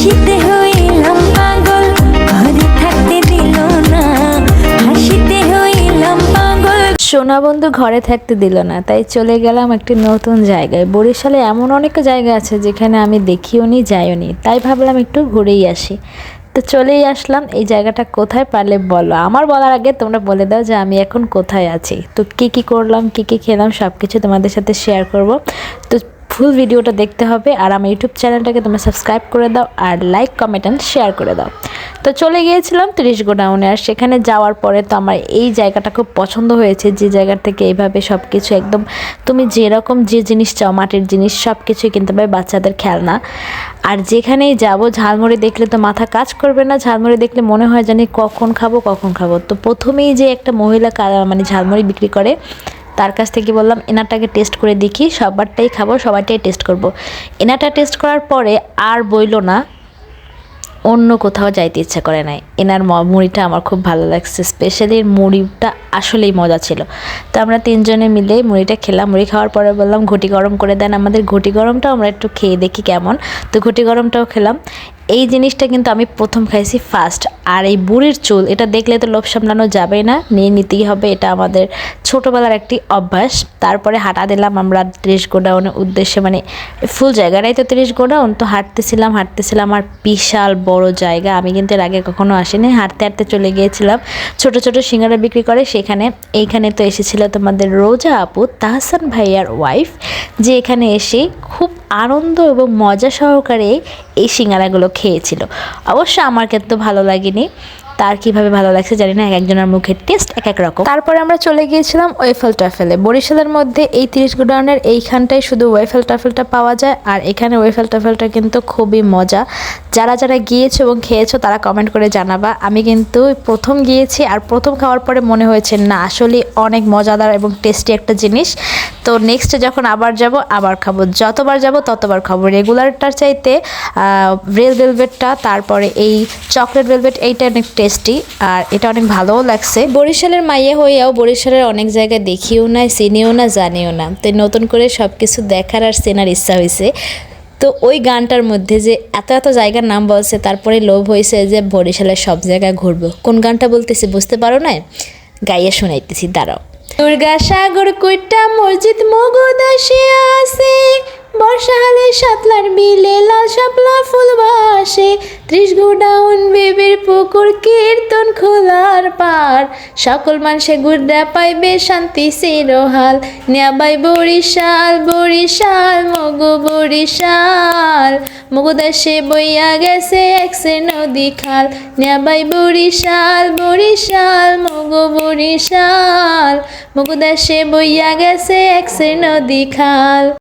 হাসিতে হইলাম পাগল, ঘরে থাকতে দিল না, হাসিতে হইলাম পাগল। সোনা বন্ধু ঘরে থাকতে দিল না, তাই চলে গেলাম একটি নতুন জায়গায়। বরিশালে এমন অনেক জায়গা আছে যেখানে আমি দেখিও নি যাইও নি, তাই ভাবলাম একটু ঘুরেই আসি। তো চলেই আসলাম। এই জায়গাটা কোথায় পারলে বলো, আমার বলার আগে তোমরা বলে দাও যে আমি এখন কোথায় আছি। তো কী কী করলাম, কী কী খেলাম, সব কিছু তোমাদের সাথে শেয়ার করব। তো ফুল ভিডিওটা দেখতে হবে, আর আমার ইউটিউব চ্যানেলটাকে তোমরা সাবস্ক্রাইব করে দাও, আর লাইক কমেন্ট অ্যান্ড শেয়ার করে দাও। তো চলে গিয়েছিলাম 30 গোডাউনে। আর সেখানে যাওয়ার পরে তো আমার এই জায়গাটা খুব পছন্দ হয়েছে, যে জায়গা থেকে এইভাবে সব কিছু একদম তুমি যেরকম যে জিনিস চাও, মাটির জিনিস সব কিছুই কিনতে পাবে, বাচ্চাদের খেলনা। আর যেখানেই যাব ঝালমুড়ি দেখলে তো মাথা কাজ করবে না, ঝালমুড়ি দেখলে মনে হয় জানি কখন খাবো কখন খাবো। তো প্রথমেই যে একটা মহিলা মানে ঝালমুড়ি বিক্রি করে, তার কাছ থেকে বললাম এনারটাকে টেস্ট করে দেখি, সবারটাই খাবো, সবারটাই টেস্ট করব। এনারটা টেস্ট করার পরে আর বইলো না, অন্য কোথাও যাইতে ইচ্ছা করে নাই। এনার মুড়িটা আমার খুব ভালো লাগছে, স্পেশালি মুড়িটা আসলেই মজা ছিল। তো আমরা তিনজনে মিলে মুড়িটা খেলাম। মুড়ি খাওয়ার পরে বললাম ঘটি গরম করে দেন আমাদের, ঘটি গরমটাও আমরা একটু খেয়ে দেখি কেমন। তো ঘটি গরমটাও খেলাম। এই জিনিসটা কিন্তু আমি প্রথম খাইছি ফার্স্ট। আর এই বুড়ির চুল, এটা দেখলে তো লোভ সামলানো যাবেই না, নিয়ে নিতেই হবে, এটা আমাদের ছোটোবেলার একটি অভ্যাস। তারপরে হাঁটা দিলাম আমরা 30 গোডাউনের উদ্দেশ্যে, মানে ফুল জায়গাটাই তো 30 গোডাউন। তো হাঁটতেছিলাম আর বিশাল বড় জায়গা, আমি কিন্তু এর আগে কখনো আসিনি। হাঁটতে হাঁটতে চলে গিয়েছিলাম ছোট ছোট সিঙ্গারা বিক্রি করে সেখানে। এইখানে তো এসেছিল তোমাদের রোজা আপু, তাহসান ভাইয়ার ওয়াইফ, যে এখানে এসে খুব আনন্দ এবং মজা সহকারে এই সিঙ্গারাগুলো খেয়েছিল। অবশ্য আমার কিন্তু ভালো লাগেনি, তার কিভাবে ভালো লাগছে জানি না, এক একজনের মুখের টেস্ট এক এক রকম। তারপরে আমরা চলে গিয়েছিলাম ওয়েফেল টাফেলে। বরিশালের মধ্যে এই 30 গোডাউনের এইখানটাই শুধু ওয়েফেল টাফেলটা পাওয়া যায়। আর এখানে ওয়েফেল টাফেলটা কিন্তু খুবই মজা। যারা যারা গিয়েছো এবং খেয়েছো তারা কমেন্ট করে জানাবা। আমি কিন্তু প্রথম গিয়েছি, আর প্রথম খাওয়ার পরে মনে হয়েছে না আসলে অনেক মজাদার এবং টেস্টি একটা জিনিস। তো নেক্সট যখন আবার যাব আবার খাবো, যতবার যাব ততবার খাবো। রেগুলারটার চাইতে রেড ভেলভেটটা, তারপরে এই চকলেট ভেলভেট, এইটা অনেক টেস্টি, আর এটা অনেক ভালোও লাগছে। বরিশালের মাইয়া হইয়াও বরিশালের অনেক জায়গায় দেখিও না, চিনিও না, জানিও না। তো নতুন করে সব কিছু দেখার আর চেনার ইচ্ছা হয়েছে। তো ওই গানটার মধ্যে যে এত এত জায়গার নাম বলছে, তারপরে লোভ হয়েছে যে বরিশালের সব জায়গায় ঘুরবো। কোন গানটা বলতেছি বুঝতে পারো না? গাইয়া শোনাইতেছি, দাঁড়াও। দুর্গা সাগর কইটা মসজিদ মগদাসে আছে, বর্ষাকালে সাতলার বিলে লাল শাপলা ফুল বাসে, 30 গোডাউন বেবির পুকুর কীর্তন খোলার পার, সকল মানুষে গুড়া পাইবে শান্তি চিরহাল, নেবাই বরিশাল বরিশাল মগো বরিশাল, মগদাসে বইয়া গেছে একসে নদী খাল, নেবাই বরিশাল বরিশাল মগো বরিশাল, মগদাসে বইয়া গেছে একসে নদী খাল।